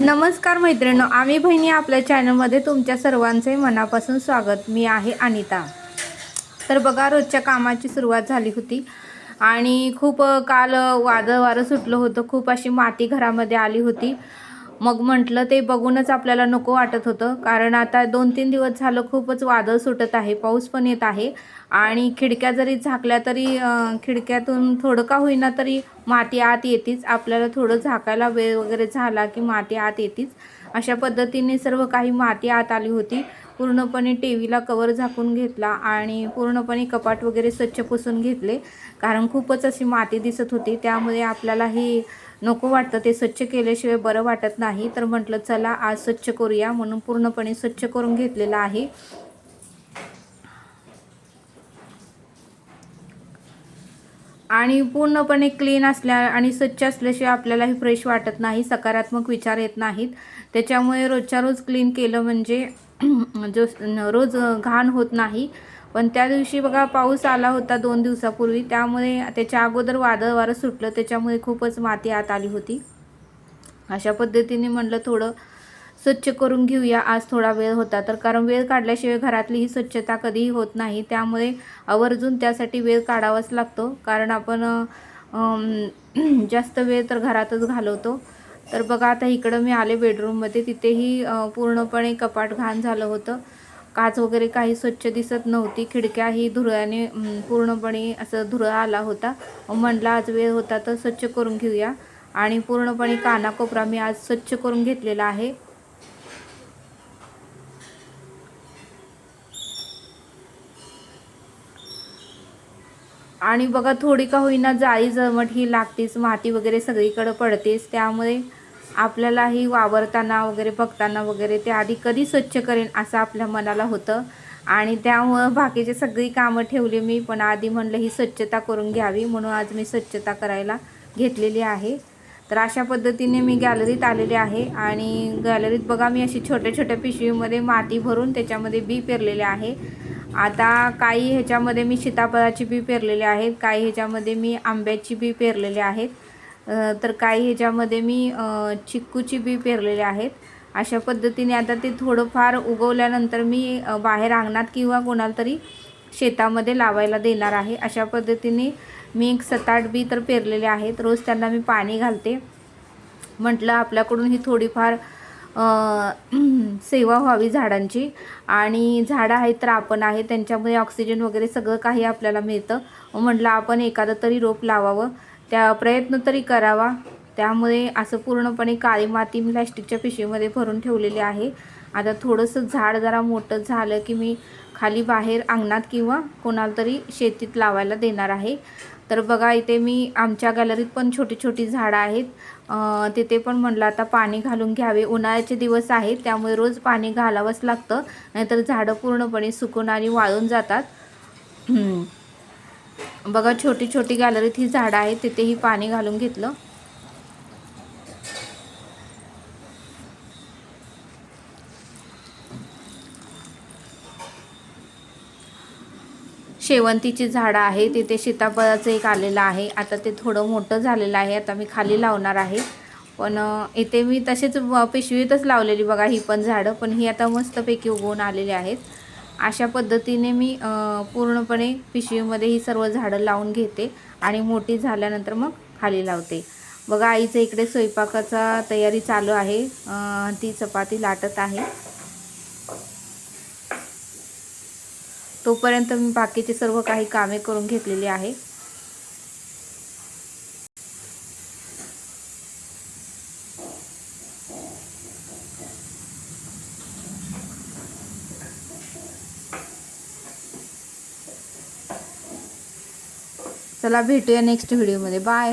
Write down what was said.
नमस्कार मैत्रिणींनो, आम्ही बहिणी आपल्या चॅनलमध्ये तुमच्या सर्वांचे मनापासून स्वागत। मी आहे अनिता। तर बघा, रोजच्या कामाची सुरुवात झाली होती आणि खूप काल वादळ वारं सुटलं होतं। खूप अशी माती घरामध्ये आली होती। मग म्हटलं ते बघूनच आपल्याला नको वाटत होतं, कारण आता 2-3 दिवस झालं खूपच वादळ सुटत आहे, पाऊस पण येत आहे आणि खिडक्या जरी झाकल्या तरी खिडक्यातून थोडं का होईना तरी माती आत येतीच। आपल्याला थोडं झाकायला वेळ वगैरे झाला की माती आत येतीच। अशा पद्धतीने सर्व काही माती आत आली होती। पूर्णपणे टीव्हीला कवर झाकून घेतला आणि पूर्णपणे कपाट वगैरे स्वच्छ पुसून घेतले, कारण खूपच अशी माती दिसत होती। त्यामुळे आपल्याला ही नको वाटतं, ते स्वच्छ केल्याशिवाय बरं वाटत नाही। तर म्हटलं चला आज स्वच्छ करूया, म्हणून पूर्णपणे स्वच्छ करून घेतलेलं आहे। आणि पूर्णपणे क्लीन असल्या आणि स्वच्छ असल्याशिवाय आपल्यालाही फ्रेश वाटत नाही, सकारात्मक विचार येत नाहीत। त्याच्यामुळे रोजच्या रोज क्लीन केलं म्हणजे जो रोज घाण होत नाही। पण त्या दिवशी बघा पाऊस आला होता 2 दिवसापूर्वी, त्यामुळे त्याच्या अगोदर वादळ वारं सुटलं, त्याच्यामुळे खूपच माती आत आली होती। अशा पद्धतीने म्हटलं थोडं स्वच्छ करून घेऊया, आज थोडा वेळ होता तर, कारण वेळ काढल्याशिवाय घरातली ही स्वच्छता कधीही होत नाही। त्यामुळे आवर्जून त्यासाठी वेळ काढावाच लागतो, कारण आपण जास्त वेळ तर घरातच घालवतो। तर बघा, आता इकडं मी आले बेडरूममध्ये, तिथेही पूर्णपणे कपाट घाण झालं होतं। काच वगैरे काही स्वच्छ दिसत नव्हती, खिडक्याही धुळ्याने पूर्णपणे असं धुरळा आला होता। म्हटलं आज वेळ होता तर स्वच्छ करून घेऊया आणि पूर्णपणे कानाकोपरा मी आज स्वच्छ करून घेतलेला आहे। आणि बघा, थोडी का होईना जाळी जळमट ही लागतेच, माती वगैरे सगळीकडे पडतेच। त्यामुळे आपल्यालाही वावरताना वगैरे बघताना वगैरे ते आधी कधी स्वच्छ करेन असं आपल्या मनाला होतं आणि त्यामुळं बाकीची सगळी कामं ठेवली मी, पण आधी म्हणलं ही स्वच्छता करून घ्यावी, म्हणून आज मी स्वच्छता करायला घेतलेली आहे। तर अशा पद्धतीने मी गॅलरीत आलेले आहे आणि गॅलरीत बघा मी अशी छोट्या छोट्या पिशवीमध्ये माती भरून त्याच्यामध्ये बी पेरलेले आहे। आता काही ह्याच्यामध्ये मी सीताफळाची बी पेरलेले आहेत, काही ह्याच्यामध्ये मी आंब्याची बी पेरलेले आहेत, तर काही ह्याच्यामध्ये मी चिक्कूची बी पेरलेले आहेत। अशा पद्धतीने आता ते थोडंफार उगवल्यानंतर मी बाहेर अंगणात किंवा कोणाला तरी शेतामध्ये लावायला देणार आहे। अशा पद्धतीने मी 7-8 बी तर पेरलेले आहेत। रोज त्यांना मी पाणी घालते। म्हटलं आपल्याकडून ही थोडीफार सेवा व्हावी झाडांची, आणि झाडं आहेत तर आपण आहे, त्यांच्यामुळे ऑक्सिजन वगैरे सगळं काही आपल्याला मिळतं। म्हटलं आपण एखादं तरी रोप लावावं, त्या प्रयत्न तरी करावा। त्यामुळे असं पूर्णपणे काळी माती मी प्लॅस्टिकच्या पिशवीमध्ये भरून ठेवलेली आहे। आता थोडंसं झाड जरा मोठं झालं की मी खाली बाहेर अंगणात किंवा कोणाला तरी शेतीत लावायला देणार आहे। तर बघा, इथे मी आमच्या गॅलरीत पण छोटी छोटी झाडं आहेत, तिथे पण म्हटलं आता पाणी घालून घ्यावे। उन्हाळ्याचे दिवस आहेत त्यामुळे रोज पाणी घालावंच लागतं, नाहीतर झाडं पूर्णपणे सुकून आणि वाळून जातात। बघा, छोटी छोटी गॅलरीत ही झाडं आहेत, तिथेही पाणी घालून घेतलं। शेवंतीची झाडं आहे, तिथे सीताफळाचं एक आलेलं आहे, आता ते थोडं मोठं झालेलं आहे, आता मी खाली लावणार आहे। पण इथे मी तसेच पिशवीतच लावलेली बघा ही पण झाडं, पण ही आता मस्तपैकी उगवून आलेली आहेत। अशा पद्धतीने मी पूर्णपणे पिशवीमध्ये ही सर्व झाडं लावून घेते आणि मोठी झाल्यानंतर मग खाली लावते। बघा, आईचं इकडे स्वयंपाकाचा तयारी चालू आहे, ती चपाती लाटत आहे। तोपर्यंत मी बाकीचे सर्व काही कामे करून घेतलेली आहे। चला भेटूया नेक्स्ट व्हिडिओमध्ये, बाय।